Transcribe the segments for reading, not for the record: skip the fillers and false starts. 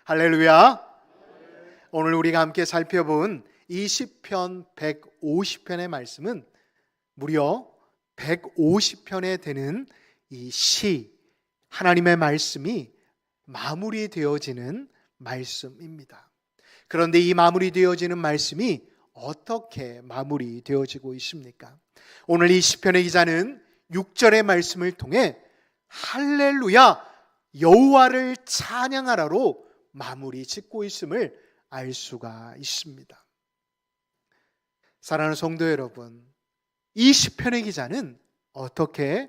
할렐루야. 오늘 우리가 함께 살펴본 이 시편 150편의 말씀은 무려 150편에 되는 이 시, 하나님의 말씀이 마무리되어지는 말씀입니다. 그런데 이 마무리되어지는 말씀이 어떻게 마무리되어지고 있습니까? 오늘 이 시편의 기자는 6절의 말씀을 통해 할렐루야 여호와를 찬양하라로 마무리 짓고 있음을 알 수가 있습니다. 사랑하는 성도 여러분, 이 시편의 기자는 어떻게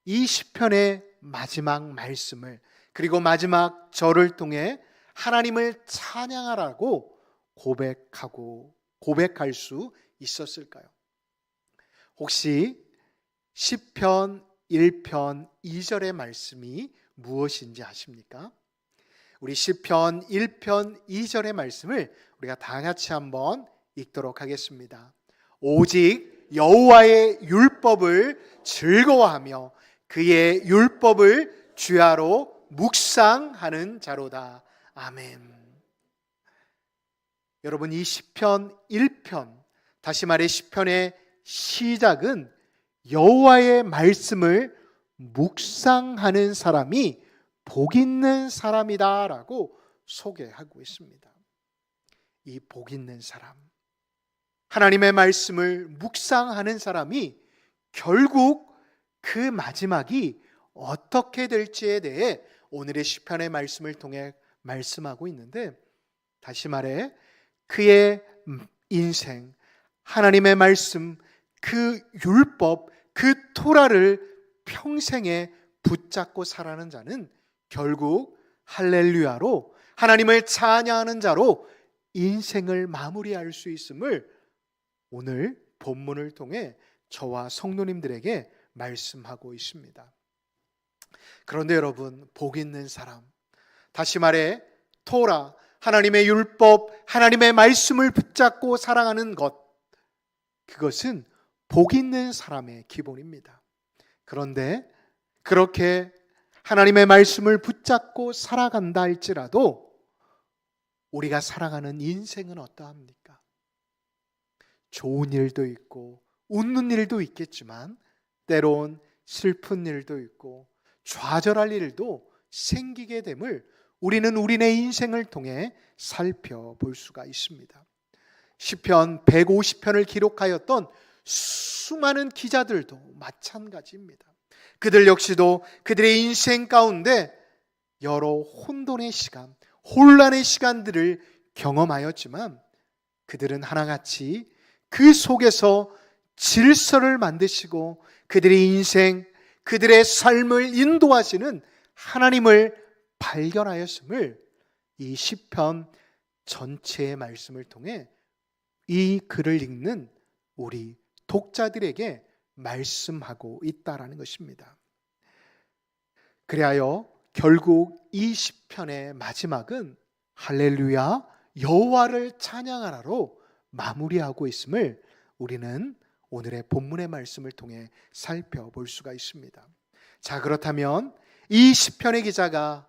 이 시편의 마지막 말씀을 그리고 마지막 절을 통해 하나님을 찬양하라고 고백할 수 있었을까요? 혹시 시편 1편 2절의 말씀이 무엇인지 아십니까? 우리 시편 1편 2절의 말씀을 우리가 다 같이 한번 읽도록 하겠습니다. 오직 여호와의 율법을 즐거워하며 그의 율법을 주야로 묵상하는 자로다. 아멘. 여러분, 이 시편 1편, 다시 말해 시편의 시작은 여호와의 말씀을 묵상하는 사람이 복 있는 사람이다 라고 소개하고 있습니다. 이 복 있는 사람, 하나님의 말씀을 묵상하는 사람이 결국 그 마지막이 어떻게 될지에 대해 오늘의 시편의 말씀을 통해 말씀하고 있는데, 다시 말해 그의 인생, 하나님의 말씀, 그 율법, 그 토라를 평생에 붙잡고 살아가는 자는 결국 할렐루야로 하나님을 찬양하는 자로 인생을 마무리할 수 있음을 오늘 본문을 통해 저와 성도님들에게 말씀하고 있습니다. 그런데 여러분, 복 있는 사람, 다시 말해 토라, 하나님의 율법, 하나님의 말씀을 붙잡고 살아가는 것, 그것은 복 있는 사람의 기본입니다. 그런데 그렇게 하나님의 말씀을 붙잡고 살아간다 할지라도 우리가 살아가는 인생은 어떠합니까? 좋은 일도 있고 웃는 일도 있겠지만 때론 슬픈 일도 있고 좌절할 일도 생기게 됨을 우리는 우리네 인생을 통해 살펴볼 수가 있습니다. 시편 150편을 기록하였던 수많은 기자들도 마찬가지입니다. 그들 역시도 그들의 인생 가운데 여러 혼돈의 시간, 혼란의 시간들을 경험하였지만 그들은 하나같이 그 속에서 질서를 만드시고 그들의 인생, 그들의 삶을 인도하시는 하나님을 발견하였음을 이 시편 전체의 말씀을 통해 이 글을 읽는 우리 독자들에게 말씀하고 있다라는 것입니다. 그리하여 결국 이 시편의 마지막은 할렐루야 여호와를 찬양하라로 마무리하고 있음을 우리는 오늘의 본문의 말씀을 통해 살펴볼 수가 있습니다. 자, 그렇다면 이 시편의 기자가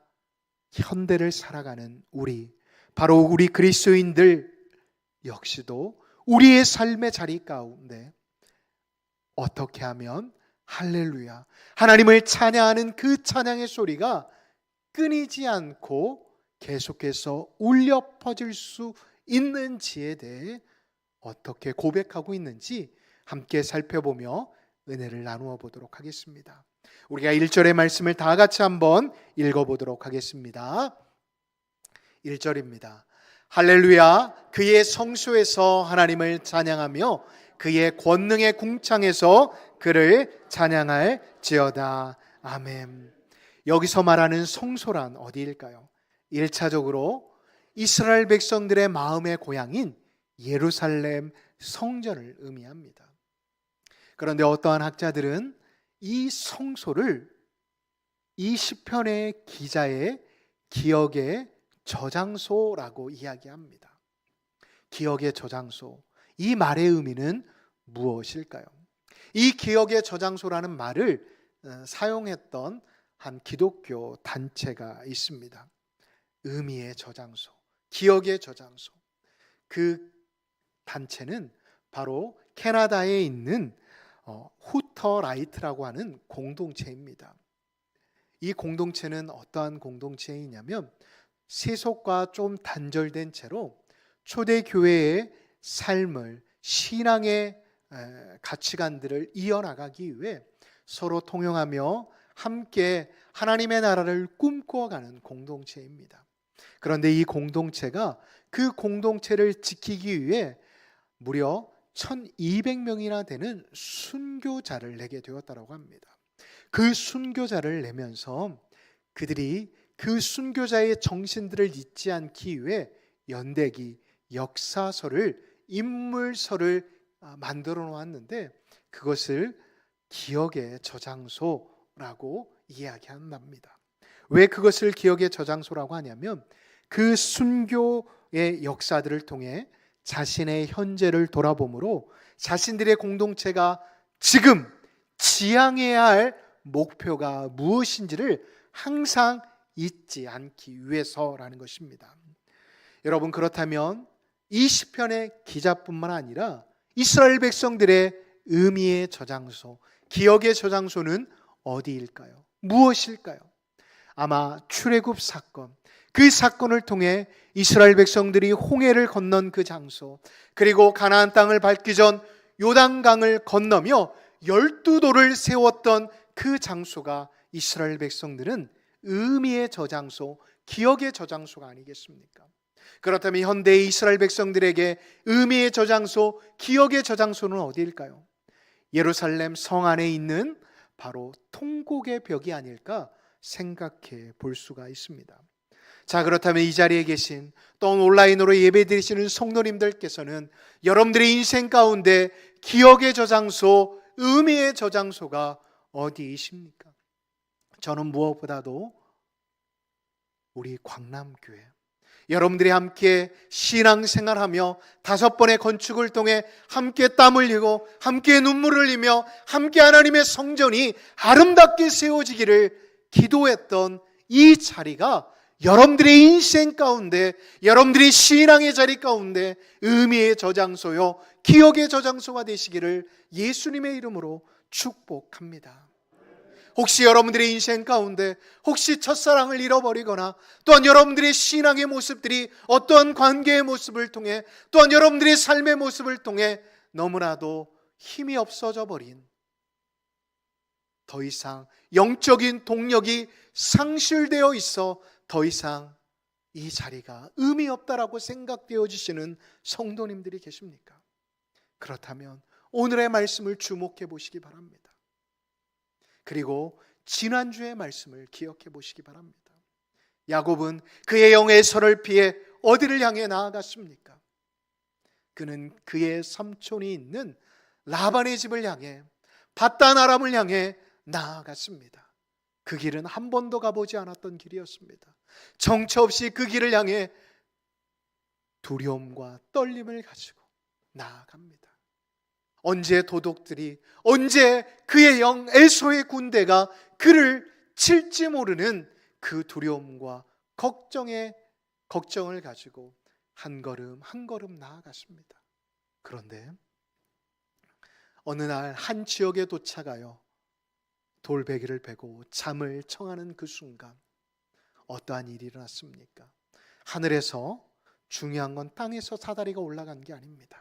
현대를 살아가는 우리, 바로 우리 그리스도인들 역시도 우리의 삶의 자리 가운데 어떻게 하면 할렐루야 하나님을 찬양하는 그 찬양의 소리가 끊이지 않고 계속해서 울려 퍼질 수 있는지에 대해 어떻게 고백하고 있는지 함께 살펴보며 은혜를 나누어 보도록 하겠습니다. 우리가 1절의 말씀을 다 같이 한번 읽어보도록 하겠습니다. 1절입니다. 할렐루야 그의 성소에서 하나님을 찬양하며 그의 권능의 궁창에서 그를 찬양할지어다. 아멘. 여기서 말하는 성소란 어디일까요? 1차적으로 이스라엘 백성들의 마음의 고향인 예루살렘 성전을 의미합니다. 그런데 어떠한 학자들은 이 성소를 이 시편의 기자의 기억의 저장소라고 이야기합니다. 기억의 저장소, 이 말의 의미는 무엇일까요? 이 기억의 저장소라는 말을 사용했던 한 기독교 단체가 있습니다. 의미의 저장소, 기억의 저장소. 그 단체는 바로 캐나다에 있는 후터라이트라고 하는 공동체입니다. 이 공동체는 어떠한 공동체이냐면 세속과 좀 단절된 채로 초대교회의 삶을, 신앙의 가치관들을 이어나가기 위해 서로 통용하며 함께 하나님의 나라를 꿈꿔가는 공동체입니다. 그런데 이 공동체가 그 공동체를 지키기 위해 무려 1200명이나 되는 순교자를 내게 되었다고 합니다. 그 순교자를 내면서 그들이 그 순교자의 정신들을 잊지 않기 위해 연대기, 역사서를, 인물서를 만들어 놓았는데 그것을 기억의 저장소라고 이야기한답니다. 왜 그것을 기억의 저장소라고 하냐면 그 순교의 역사들을 통해 자신의 현재를 돌아보므로 자신들의 공동체가 지금 지향해야 할 목표가 무엇인지를 항상 잊지 않기 위해서라는 것입니다. 여러분, 그렇다면 이 시편의 기자뿐만 아니라 이스라엘 백성들의 의미의 저장소, 기억의 저장소는 어디일까요? 무엇일까요? 아마 출애굽 사건, 그 사건을 통해 이스라엘 백성들이 홍해를 건넌 그 장소, 그리고 가나안 땅을 밟기 전 요단강을 건너며 12돌을 세웠던 그 장소가 이스라엘 백성들은 의미의 저장소, 기억의 저장소가 아니겠습니까? 그렇다면 현대의 이스라엘 백성들에게 의미의 저장소, 기억의 저장소는 어디일까요? 예루살렘 성 안에 있는 바로 통곡의 벽이 아닐까 생각해 볼 수가 있습니다. 자, 그렇다면 이 자리에 계신 또 온라인으로 예배드리시는 성도님들께서는 여러분들의 인생 가운데 기억의 저장소, 의미의 저장소가 어디이십니까? 저는 무엇보다도 우리 광남교회, 여러분들이 함께 신앙생활하며 5번의 건축을 통해 함께 땀 흘리고 함께 눈물을 흘리며 함께 하나님의 성전이 아름답게 세워지기를 기도했던 이 자리가 여러분들의 인생 가운데, 여러분들의 신앙의 자리 가운데 의미의 저장소요, 기억의 저장소가 되시기를 예수님의 이름으로 축복합니다. 혹시 여러분들의 인생 가운데 혹시 첫사랑을 잃어버리거나 또한 여러분들의 신앙의 모습들이 어떠한 관계의 모습을 통해 또한 여러분들의 삶의 모습을 통해 너무나도 힘이 없어져 버린, 더 이상 영적인 동력이 상실되어 있어 더 이상 이 자리가 의미 없다라고 생각되어지시는 성도님들이 계십니까? 그렇다면 오늘의 말씀을 주목해 보시기 바랍니다. 그리고 지난주의 말씀을 기억해 보시기 바랍니다. 야곱은 그의 영 에서를 피해 어디를 향해 나아갔습니까? 그는 그의 삼촌이 있는 라반의 집을 향해, 밧단 아람을 향해 나아갔습니다. 그 길은 한 번도 가보지 않았던 길이었습니다. 정처 없이 그 길을 향해 두려움과 떨림을 가지고 나아갑니다. 언제 도둑들이, 언제 그의 영 에서의 군대가 그를 칠지 모르는 그 두려움과 걱정을 가지고 한 걸음 한 걸음 나아갔습니다. 그런데 어느 날 한 지역에 도착하여 돌베개를 베고 잠을 청하는 그 순간 어떠한 일이 일어났습니까? 하늘에서, 중요한 건 땅에서 사다리가 올라간 게 아닙니다.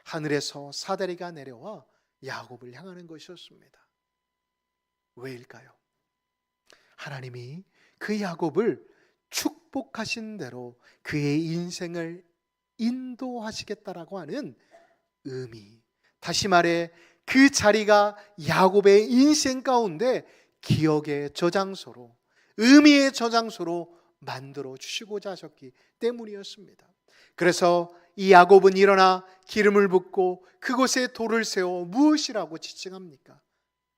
하늘에서 사다리가 내려와 야곱을 향하는 것이었습니다. 왜일까요? 하나님이 그 야곱을 축복하신 대로 그의 인생을 인도하시겠다라고 하는 의미, 다시 말해 그 자리가 야곱의 인생 가운데 기억의 저장소로, 의미의 저장소로 만들어 주시고자 하셨기 때문이었습니다. 그래서 이 야곱은 일어나 기름을 붓고 그곳에 돌을 세워 무엇이라고 지칭합니까?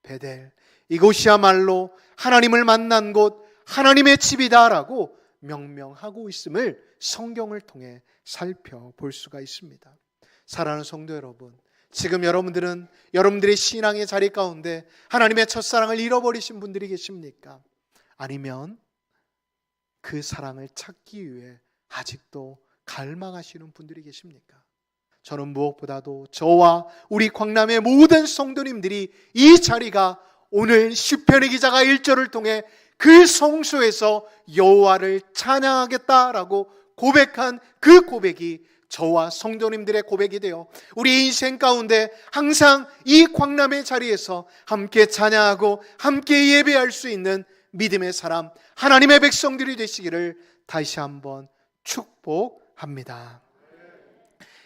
베델, 이곳이야말로 하나님을 만난 곳, 하나님의 집이다라고 명명하고 있음을 성경을 통해 살펴볼 수가 있습니다. 사랑하는 성도 여러분, 지금 여러분들은 여러분들의 신앙의 자리 가운데 하나님의 첫사랑을 잃어버리신 분들이 계십니까? 아니면 그 사랑을 찾기 위해 아직도 갈망하시는 분들이 계십니까? 저는 무엇보다도 저와 우리 광남의 모든 성도님들이 이 자리가 오늘 시편의 기자가 1절을 통해 그 성소에서 여호와를 찬양하겠다라고 고백한 그 고백이 저와 성도님들의 고백이 되어 우리 인생 가운데 항상 이 광남의 자리에서 함께 찬양하고 함께 예배할 수 있는 믿음의 사람, 하나님의 백성들이 되시기를 다시 한번 축복합니다.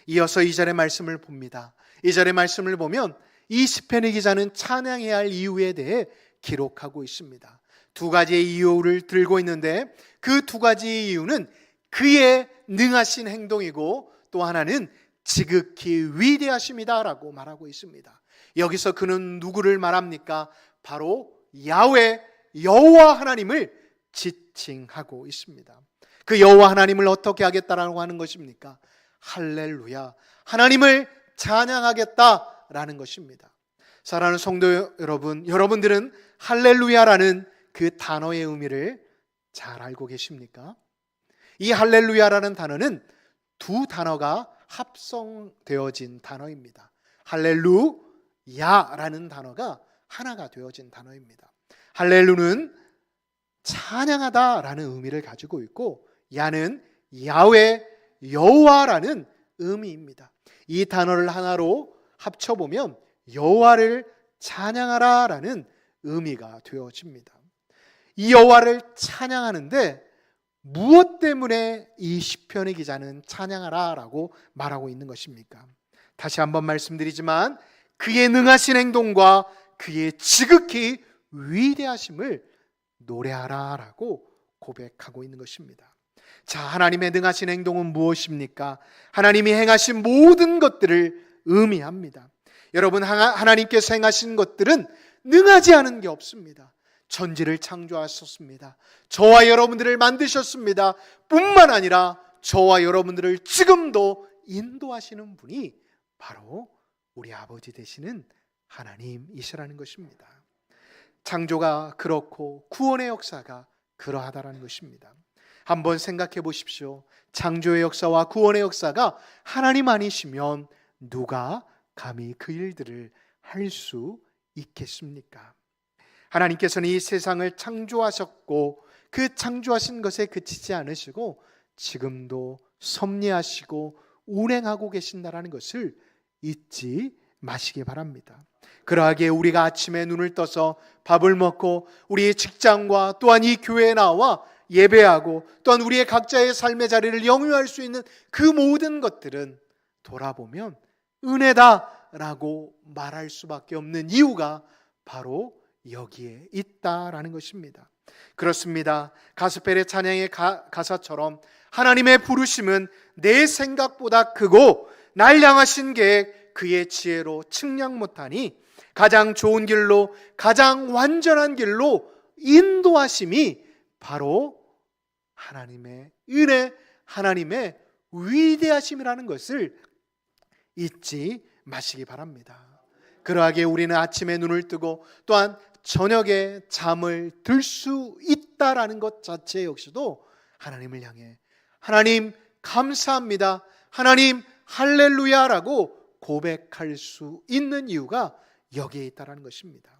이어서 2절의 말씀을 봅니다. 2절의 말씀을 보면 이 시편의 기자는 찬양해야 할 이유에 대해 기록하고 있습니다. 두 가지의 이유를 들고 있는데 그 두 가지의 이유는 그의 능하신 행동이고 또 하나는 지극히 위대하심이다라고 말하고 있습니다. 여기서 그는 누구를 말합니까? 바로 야훼, 여호와 하나님을 지칭하고 있습니다. 그 여호와 하나님을 어떻게 하겠다라고 하는 것입니까? 할렐루야, 하나님을 찬양하겠다라는 것입니다. 사랑하는 성도 여러분, 여러분들은 할렐루야라는 그 단어의 의미를 잘 알고 계십니까? 이 할렐루야라는 단어는 두 단어가 합성되어진 단어입니다. 할렐루야라는 단어가 하나가 되어진 단어입니다. 할렐루는 찬양하다라는 의미를 가지고 있고 야는 야훼, 여호와라는 의미입니다. 이 단어를 하나로 합쳐보면 여호와를 찬양하라라는 의미가 되어집니다. 이 여호와를 찬양하는데 무엇 때문에 이 시편의 기자는 찬양하라라고 말하고 있는 것입니까? 다시 한번 말씀드리지만 그의 능하신 행동과 그의 지극히 위대하심을 노래하라라고 고백하고 있는 것입니다. 자, 하나님의 능하신 행동은 무엇입니까? 하나님이 행하신 모든 것들을 의미합니다. 여러분, 하나님께서 행하신 것들은 능하지 않은 게 없습니다. 천지를 창조하셨습니다. 저와 여러분들을 만드셨습니다. 뿐만 아니라 저와 여러분들을 지금도 인도하시는 분이 바로 우리 아버지 되시는 하나님이시라는 것입니다. 창조가 그렇고 구원의 역사가 그러하다라는 것입니다. 한번 생각해 보십시오. 창조의 역사와 구원의 역사가 하나님 아니시면 누가 감히 그 일들을 할 수 있겠습니까? 하나님께서는 이 세상을 창조하셨고 그 창조하신 것에 그치지 않으시고 지금도 섭리하시고 운행하고 계신다라는 것을 잊지 마시기 바랍니다. 그러하기에 우리가 아침에 눈을 떠서 밥을 먹고 우리의 직장과 또한 이 교회에 나와 예배하고 또한 우리의 각자의 삶의 자리를 영위할 수 있는 그 모든 것들은 돌아보면 은혜다라고 말할 수밖에 없는 이유가 바로 여기에 있다라는 것입니다. 그렇습니다. 가스펠의 찬양의 가사처럼 하나님의 부르심은 내 생각보다 크고 날 향하신 계획 그의 지혜로 측량 못하니 가장 좋은 길로 가장 완전한 길로 인도하심이 바로 하나님의 은혜, 하나님의 위대하심이라는 것을 잊지 마시기 바랍니다. 그러하기에 우리는 아침에 눈을 뜨고 또한 저녁에 잠을 들 수 있다라는 것 자체 역시도 하나님을 향해 하나님 감사합니다, 하나님 할렐루야라고 고백할 수 있는 이유가 여기에 있다라는 것입니다.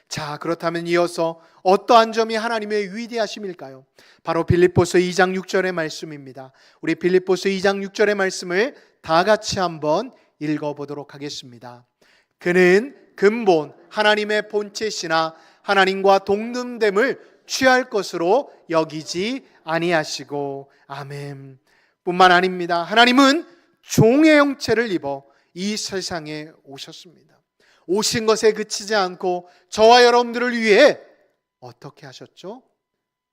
자, 그렇다면 이어서 어떠한 점이 하나님의 위대하심일까요? 바로 빌립보서 2장 6절의 말씀입니다. 우리 빌립보서 2장 6절의 말씀을 다 같이 한번 읽어보도록 하겠습니다. 그는 근본 하나님의 본체시나 하나님과 동등됨을 취할 것으로 여기지 아니하시고 아멘. 뿐만 아닙니다. 하나님은 종의 형체를 입어 이 세상에 오셨습니다. 오신 것에 그치지 않고 저와 여러분들을 위해 어떻게 하셨죠?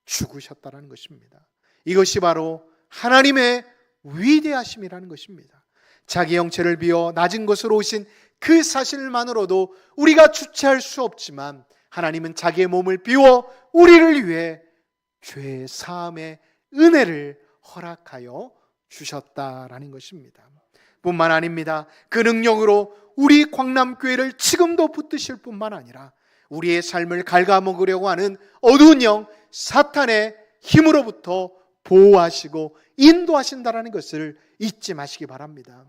죽으셨다는 것입니다. 이것이 바로 하나님의 위대하심이라는 것입니다. 자기 형체를 비워 낮은 곳으로 오신 그 사실만으로도 우리가 주체할 수 없지만 하나님은 자기의 몸을 비워 우리를 위해 죄 사함의 은혜를 허락하여 주셨다라는 것입니다. 뿐만 아닙니다. 그 능력으로 우리 광남교회를 지금도 붙드실 뿐만 아니라 우리의 삶을 갉아먹으려고 하는 어두운 영 사탄의 힘으로부터 보호하시고 인도하신다라는 것을 잊지 마시기 바랍니다.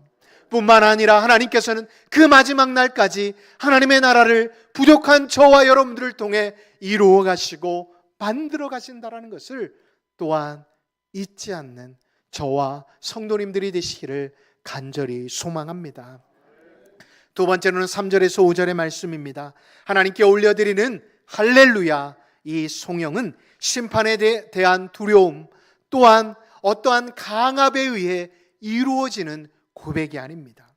뿐만 아니라 하나님께서는 그 마지막 날까지 하나님의 나라를 부족한 저와 여러분들을 통해 이루어 가시고 만들어 가신다라는 것을 또한 잊지 않는 저와 성도님들이 되시기를 간절히 소망합니다. 두 번째로는 3절에서 5절의 말씀입니다. 하나님께 올려드리는 할렐루야, 이 송영은 심판에 대한 두려움 또한 어떠한 강압에 의해 이루어지는 고백이 아닙니다.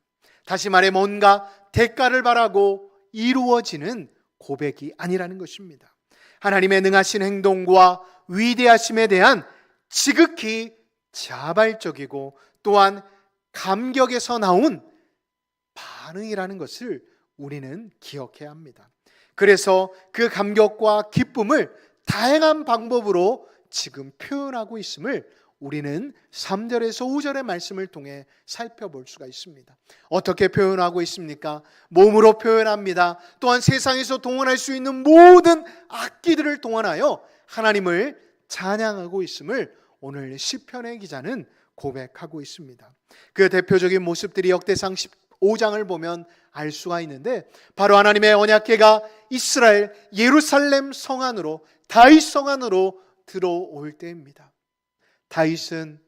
다시 말해 뭔가 대가를 바라고 이루어지는 고백이 아니라는 것입니다. 하나님의 능하신 행동과 위대하심에 대한 지극히 자발적이고 또한 감격에서 나온 반응이라는 것을 우리는 기억해야 합니다. 그래서 그 감격과 기쁨을 다양한 방법으로 지금 표현하고 있음을 우리는 3절에서 5절의 말씀을 통해 살펴볼 수가 있습니다. 어떻게 표현하고 있습니까? 몸으로 표현합니다. 또한 세상에서 동원할 수 있는 모든 악기들을 동원하여 하나님을 찬양하고 있음을 오늘 시편의 기자는 고백하고 있습니다. 그 대표적인 모습들이 역대상 15장을 보면 알 수가 있는데, 바로 하나님의 언약궤가 이스라엘 예루살렘 성 안으로, 다윗 성 안으로 들어올 때입니다. 다윗은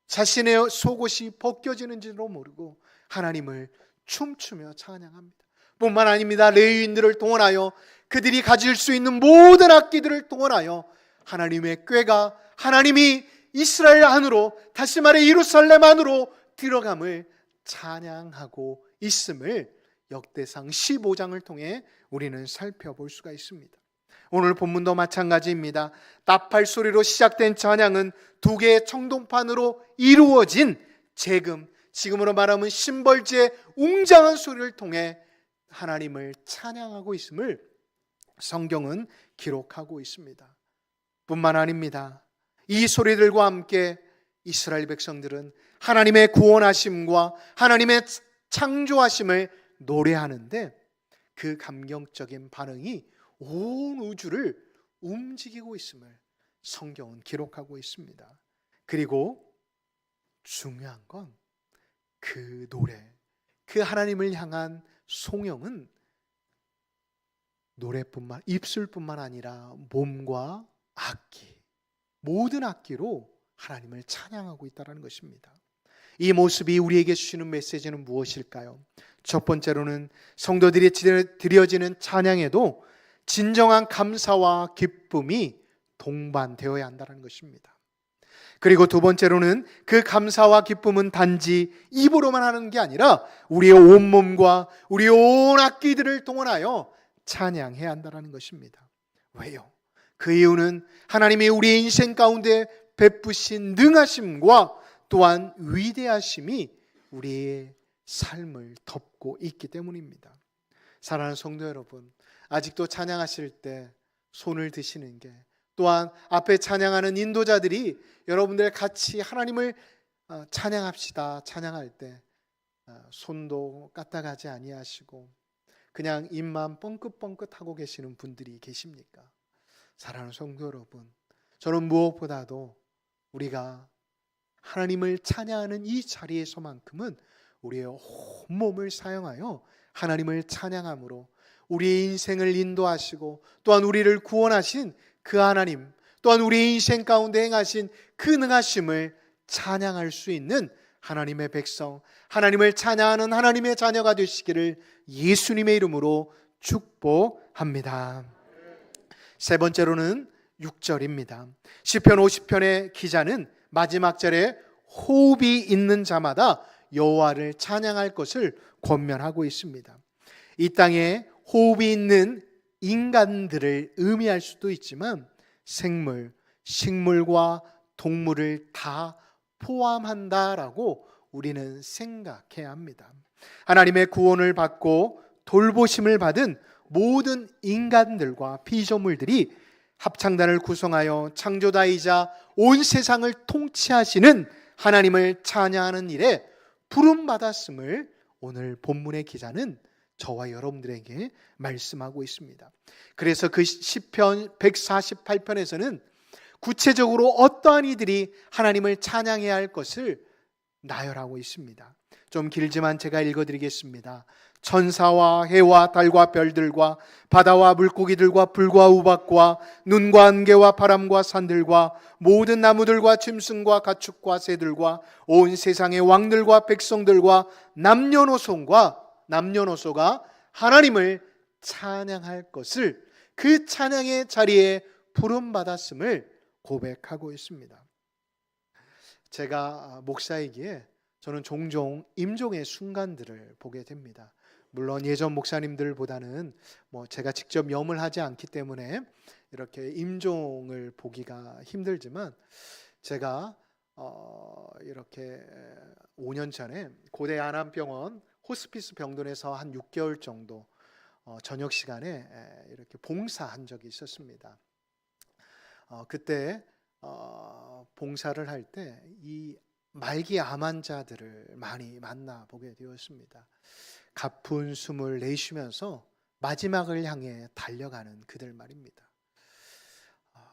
자신의 속옷이 벗겨지는지도 모르고 하나님을 춤추며 찬양합니다. 뿐만 아닙니다. 레위인들을 동원하여 그들이 가질 수 있는 모든 악기들을 동원하여 하나님의 궤가 하나님이 이스라엘 안으로, 다시 말해 예루살렘 안으로 들어감을 찬양하고 있음을 역대상 15장을 통해 우리는 살펴볼 수가 있습니다. 오늘 본문도 마찬가지입니다. 나팔 소리로 시작된 찬양은 두 개의 청동판으로 이루어진 재금, 지금으로 말하면 심벌지의 웅장한 소리를 통해 하나님을 찬양하고 있음을 성경은 기록하고 있습니다. 뿐만 아닙니다. 이 소리들과 함께 이스라엘 백성들은 하나님의 구원하심과 하나님의 창조하심을 노래하는데 그 감격적인 반응이 온 우주를 움직이고 있음을 성경은 기록하고 있습니다. 그리고 중요한 건 그 노래, 그 하나님을 향한 송영은 노래뿐만, 입술뿐만 아니라 몸과 악기, 모든 악기로 하나님을 찬양하고 있다는 것입니다. 이 모습이 우리에게 주시는 메시지는 무엇일까요? 첫 번째로는 성도들이 드려지는 찬양에도 진정한 감사와 기쁨이 동반되어야 한다는 것입니다. 그리고 두 번째로는 그 감사와 기쁨은 단지 입으로만 하는 게 아니라 우리의 온몸과 우리의 온 악기들을 동원하여 찬양해야 한다는 것입니다. 왜요? 그 이유는 하나님이 우리의 인생 가운데 베푸신 능하심과 또한 위대하심이 우리의 삶을 덮고 있기 때문입니다. 사랑하는 성도 여러분, 아직도 찬양하실 때 손을 드시는 게, 또한 앞에 찬양하는 인도자들이 여러분들 같이 하나님을 찬양합시다 찬양할 때 손도 까딱하지 아니하시고 그냥 입만 뻥긋뻥긋하고 계시는 분들이 계십니까? 사랑하는 성도 여러분, 저는 무엇보다도 우리가 하나님을 찬양하는 이 자리에서만큼은 우리의 온몸을 사용하여 하나님을 찬양함으로 우리의 인생을 인도하시고 또한 우리를 구원하신 그 하나님, 또한 우리의 인생 가운데 행하신 그 능하심을 찬양할 수 있는 하나님의 백성, 하나님을 찬양하는 하나님의 자녀가 되시기를 예수님의 이름으로 축복합니다. 세 번째로는 6절입니다. 시편 50편의 기자는 마지막 절에 호흡이 있는 자마다 여호와를 찬양할 것을 권면하고 있습니다. 이 땅에 호흡이 있는 인간들을 의미할 수도 있지만 생물, 식물과 동물을 다 포함한다라고 우리는 생각해야 합니다. 하나님의 구원을 받고 돌보심을 받은 모든 인간들과 피조물들이 합창단을 구성하여 창조자이자 온 세상을 통치하시는 하나님을 찬양하는 일에 부름받았음을 오늘 본문의 기자는 저와 여러분들에게 말씀하고 있습니다. 그래서 그 시편 148편에서는 구체적으로 어떠한 이들이 하나님을 찬양해야 할 것을 나열하고 있습니다. 좀 길지만 제가 읽어드리겠습니다. 천사와 해와 달과 별들과 바다와 물고기들과 불과 우박과 눈과 안개와 바람과 산들과 모든 나무들과 짐승과 가축과 새들과 온 세상의 왕들과 백성들과 남녀노소가 하나님을 찬양할 것을 그 찬양의 자리에 부름받았음을 고백하고 있습니다. 제가 목사이기에 저는 종종 임종의 순간들을 보게 됩니다. 물론 예전 목사님들보다는 제가 직접 염을 하지 않기 때문에 이렇게 임종을 보기가 힘들지만, 제가 이렇게 5년 전에 고대 안암병원 호스피스 병동에서 한 6개월 정도 저녁 시간에 이렇게 봉사한 적이 있었습니다. 그때 봉사를 할 때 이 말기 암 환자들을 많이 만나보게 되었습니다. 가쁜 숨을 내쉬면서 마지막을 향해 달려가는 그들 말입니다.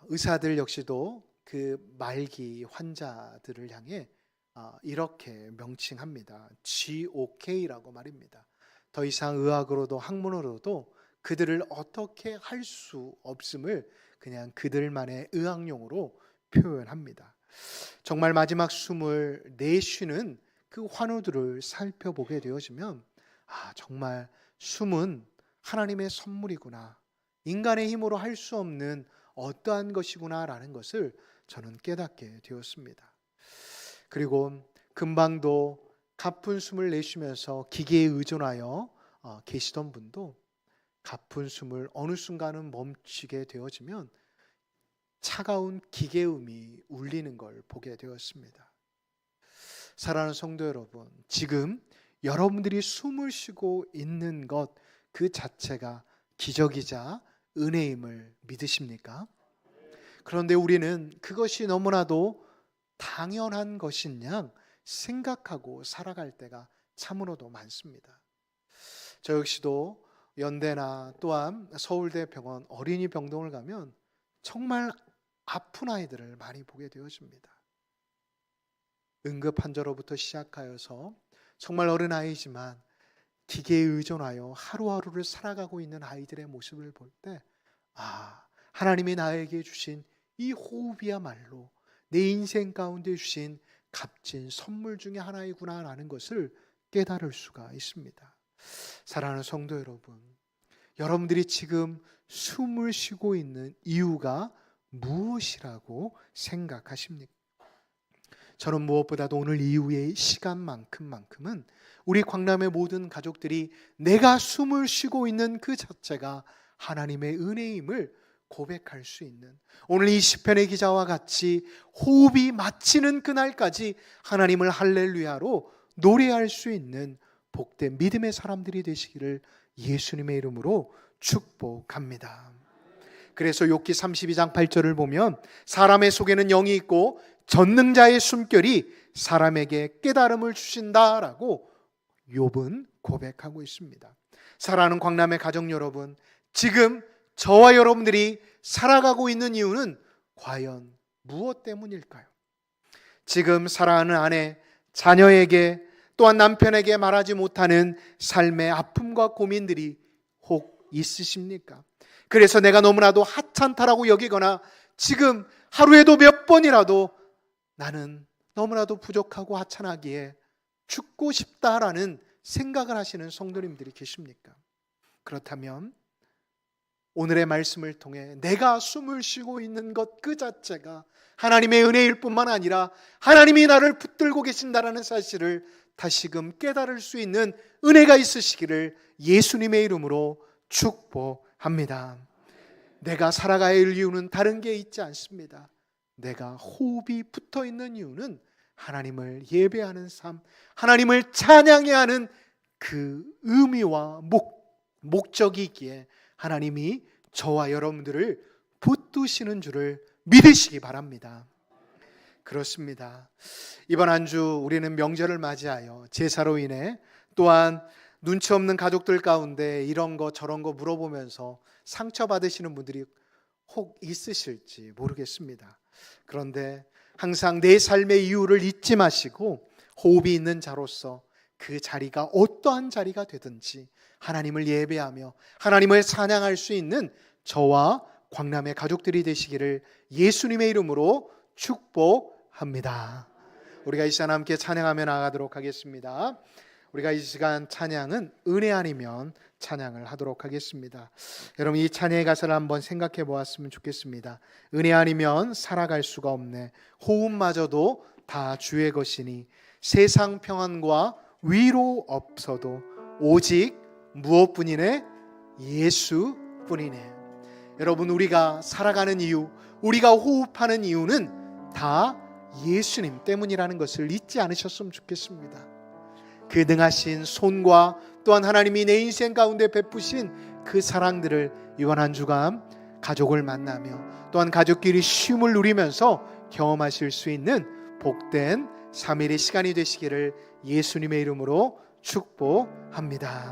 의사들 역시도 그 말기 환자들을 향해 이렇게 명칭합니다. GOK라고 말입니다. 더 이상 의학으로도 학문으로도 그들을 어떻게 할 수 없음을 그냥 그들만의 의학용어로 표현합니다. 정말 마지막 숨을 내쉬는 그 환우들을 살펴보게 되어지면 정말 숨은 하나님의 선물이구나, 인간의 힘으로 할 수 없는 어떠한 것이구나라는 것을 저는 깨닫게 되었습니다. 그리고 금방도 가쁜 숨을 내쉬면서 기계에 의존하여 계시던 분도 가쁜 숨을 어느 순간은 멈추게 되어지면 차가운 기계음이 울리는 걸 보게 되었습니다. 사랑하는 성도 여러분, 지금 여러분들이 숨을 쉬고 있는 것 그 자체가 기적이자 은혜임을 믿으십니까? 그런데 우리는 그것이 너무나도 당연한 것인 양 생각하고 살아갈 때가 참으로도 많습니다. 저 역시도 연대나 또한 서울대 병원 어린이 병동을 가면 정말 아픈 아이들을 많이 보게 되어집니다. 응급 환자로부터 시작하여서 정말 어린 아이지만 기계에 의존하여 하루하루를 살아가고 있는 아이들의 모습을 볼 때 하나님이 나에게 주신 이 호흡이야말로 내 인생 가운데 주신 값진 선물 중에 하나이구나라는 것을 깨달을 수가 있습니다. 사랑하는 성도 여러분, 여러분들이 지금 숨을 쉬고 있는 이유가 무엇이라고 생각하십니까? 저는 무엇보다도 오늘 이후의 시간만큼은 우리 광남의 모든 가족들이 내가 숨을 쉬고 있는 그 자체가 하나님의 은혜임을 고백할 수 있는, 오늘 이 시편의 기자와 같이 호흡이 마치는 그날까지 하나님을 할렐루야로 노래할 수 있는 복된 믿음의 사람들이 되시기를 예수님의 이름으로 축복합니다. 그래서 욥기 32장 8절을 보면 사람의 속에는 영이 있고 전능자의 숨결이 사람에게 깨달음을 주신다라고 욥은 고백하고 있습니다. 사랑하는 광남의 가족 여러분, 지금 저와 여러분들이 살아가고 있는 이유는 과연 무엇 때문일까요? 지금 사랑하는 아내, 자녀에게 또한 남편에게 말하지 못하는 삶의 아픔과 고민들이 혹 있으십니까? 그래서 내가 너무나도 하찮다라고 여기거나 지금 하루에도 몇 번이라도 나는 너무나도 부족하고 하찮하기에 죽고 싶다라는 생각을 하시는 성도님들이 계십니까? 그렇다면 오늘의 말씀을 통해 내가 숨을 쉬고 있는 것 그 자체가 하나님의 은혜일 뿐만 아니라 하나님이 나를 붙들고 계신다라는 사실을 다시금 깨달을 수 있는 은혜가 있으시기를 예수님의 이름으로 축복합니다. 내가 살아가야 할 이유는 다른 게 있지 않습니다. 내가 호흡이 붙어 있는 이유는 하나님을 예배하는 삶, 하나님을 찬양해야 하는 그 의미와 목적이 있기에 하나님이 저와 여러분들을 붙드시는 줄을 믿으시기 바랍니다. 그렇습니다. 이번 한 주 우리는 명절을 맞이하여 제사로 인해 또한 눈치 없는 가족들 가운데 이런 거 저런 거 물어보면서 상처받으시는 분들이 혹 있으실지 모르겠습니다. 그런데 항상 내 삶의 이유를 잊지 마시고 호흡이 있는 자로서 그 자리가 어떠한 자리가 되든지 하나님을 예배하며 하나님을 찬양할 수 있는 저와 광남의 가족들이 되시기를 예수님의 이름으로 축복합니다. 우리가 이 시간 함께 찬양하며 나가도록 하겠습니다. 우리가 이 시간 찬양은 은혜 아니면 찬양을 하도록 하겠습니다. 여러분, 이 찬양의 가사를 한번 생각해 보았으면 좋겠습니다. 은혜 아니면 살아갈 수가 없네. 호흡마저도 다 주의 것이니 세상 평안과 위로 없어도 오직 무엇뿐이네? 예수뿐이네. 여러분, 우리가 살아가는 이유, 우리가 호흡하는 이유는 다 예수님 때문이라는 것을 잊지 않으셨으면 좋겠습니다. 그 능하신 손과 또한 하나님이 내 인생 가운데 베푸신 그 사랑들을 이번 한 주간 가족을 만나며 또한 가족끼리 쉼을 누리면서 경험하실 수 있는 복된 3일의 시간이 되시기를 예수님의 이름으로 축복합니다.